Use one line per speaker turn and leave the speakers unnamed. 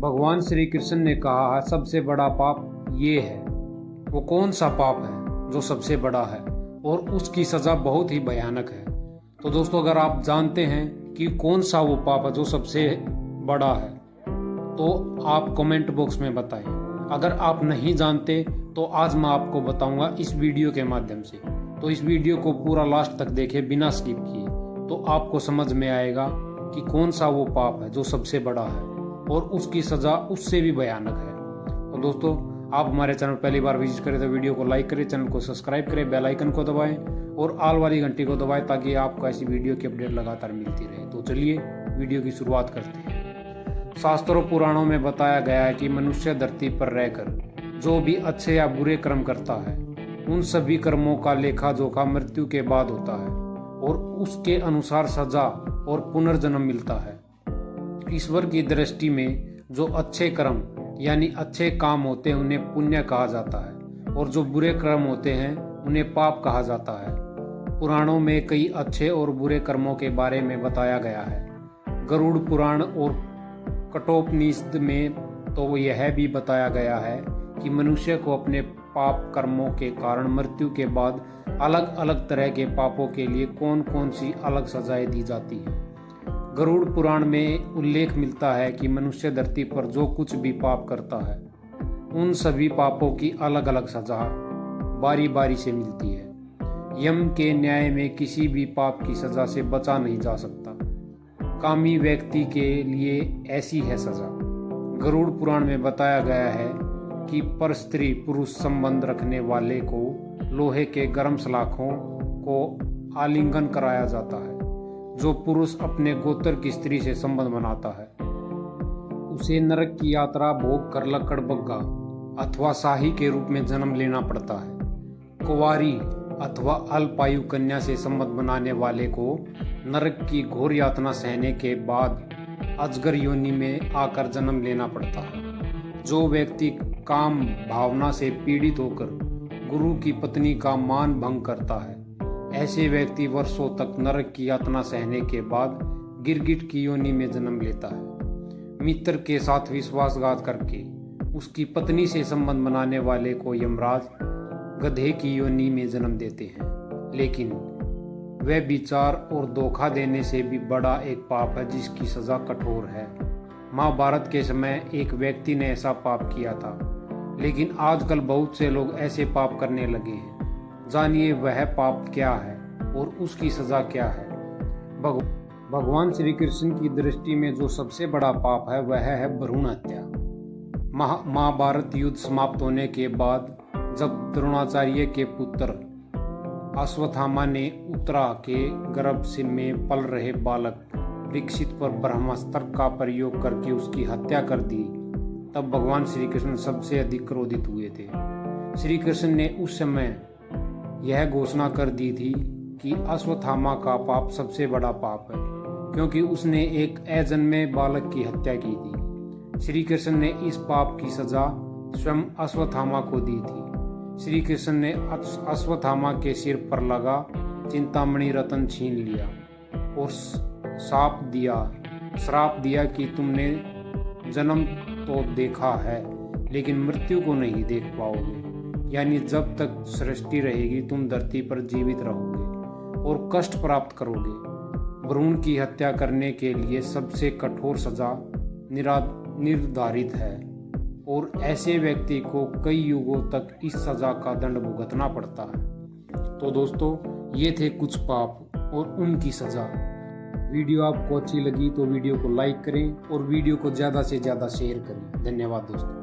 भगवान श्री कृष्ण ने कहा है सबसे बड़ा पाप ये है। वो कौन सा पाप है जो सबसे बड़ा है और उसकी सज़ा बहुत ही भयानक है। तो दोस्तों, अगर आप जानते हैं कि कौन सा वो पाप है जो सबसे बड़ा है तो आप कमेंट बॉक्स में बताएं। अगर आप नहीं जानते तो आज मैं आपको बताऊंगा इस वीडियो के माध्यम से। तो इस वीडियो को पूरा लास्ट तक देखें बिना स्किप किए, तो आपको समझ में आएगा कि कौन सा वो पाप है जो सबसे बड़ा है और उसकी सज़ा उससे भी भयानक है। तो दोस्तों, आप हमारे चैनल पहली बार विजिट करें तो वीडियो को लाइक करें, चैनल को सब्सक्राइब करें, बेल आइकन को दबाएं और ऑल वाली घंटी को दबाएं ताकि आपको ऐसी वीडियो की अपडेट लगातार मिलती रहे। तो चलिए वीडियो की शुरुआत करते हैं। शास्त्रों पुराणों में बताया गया है कि मनुष्य धरती पर रहकर जो भी अच्छे या बुरे कर्म करता है उन सभी कर्मों का लेखा जोखा मृत्यु के बाद होता है और उसके अनुसार सजा और पुनर्जन्म मिलता है। ईश्वर की दृष्टि में जो अच्छे कर्म यानी अच्छे काम होते हैं उन्हें पुण्य कहा जाता है और जो बुरे कर्म होते हैं उन्हें पाप कहा जाता है। पुराणों में कई अच्छे और बुरे कर्मों के बारे में बताया गया है। गरुड़ पुराण और कठोपनिषद में तो यह भी बताया गया है कि मनुष्य को अपने पाप कर्मों के कारण मृत्यु के बाद अलग अलग तरह के पापों के लिए कौन कौन सी अलग सजाएं दी जाती हैं। गरुड़ पुराण में उल्लेख मिलता है कि मनुष्य धरती पर जो कुछ भी पाप करता है उन सभी पापों की अलग अलग सजा बारी बारी से मिलती है। यम के न्याय में किसी भी पाप की सजा से बचा नहीं जा सकता। कामी व्यक्ति के लिए ऐसी है सजा। गरुड़ पुराण में बताया गया है कि पर स्त्री पुरुष संबंध रखने वाले को लोहे के गर्म सलाखों को आलिंगन कराया जाता है। जो पुरुष अपने गोत्र की स्त्री से संबंध बनाता है उसे नरक की यात्रा भोग कर लकड़ बग्गा अथवा शाही के रूप में जन्म लेना पड़ता है। कुंवारी अथवा अल्पायु कन्या से संबंध बनाने वाले को नरक की घोर यातना सहने के बाद अजगर योनि में आकर जन्म लेना पड़ता है। जो व्यक्ति काम भावना से पीड़ित होकर गुरु की पत्नी का मान भंग करता है ऐसे व्यक्ति वर्षों तक नरक की यातना सहने के बाद गिरगिट की योनि में जन्म लेता है। मित्र के साथ विश्वासघात करके उसकी पत्नी से संबंध बनाने वाले को यमराज गधे की योनि में जन्म देते हैं। लेकिन वह विचार और धोखा देने से भी बड़ा एक पाप है जिसकी सजा कठोर है। महाभारत के समय एक व्यक्ति ने ऐसा पाप किया था, लेकिन आजकल बहुत से लोग ऐसे पाप करने लगे हैं। जानिए वह पाप क्या है और उसकी सजा क्या है। भगवान श्री कृष्ण की दृष्टि में जो सबसे बड़ा पाप है वह है भ्रूण हत्या। महाभारत युद्ध समाप्त होने के बाद जब द्रोणाचार्य के पुत्र अश्वत्थामा ने उत्तरा के गर्भ से में पल रहे बालक परीक्षित पर ब्रह्मास्त्र का प्रयोग करके उसकी हत्या कर दी, तब भगवान श्री कृष्ण सबसे अधिक क्रोधित हुए थे। श्री कृष्ण ने उस समय यह घोषणा कर दी थी कि अश्वत्थामा का पाप सबसे बड़ा पाप है क्योंकि उसने एक अजन्मे बालक की हत्या की थी। श्री कृष्ण ने इस पाप की सजा स्वयं अश्वत्थामा को दी थी। श्री कृष्ण ने अश्वत्थामा के सिर पर लगा चिंतामणि रत्न छीन लिया और श्राप दिया कि तुमने जन्म तो देखा है लेकिन मृत्यु को नहीं देख पाओगे, यानी जब तक सृष्टि रहेगी तुम धरती पर जीवित रहोगे और कष्ट प्राप्त करोगे। भ्रूण की हत्या करने के लिए सबसे कठोर सजा निर्धारित है और ऐसे व्यक्ति को कई युगों तक इस सजा का दंड भुगतना पड़ता है। तो दोस्तों, ये थे कुछ पाप और उनकी सजा। वीडियो आपको अच्छी लगी तो वीडियो को लाइक करें और वीडियो को ज़्यादा से ज़्यादा शेयर करें। धन्यवाद दोस्तों।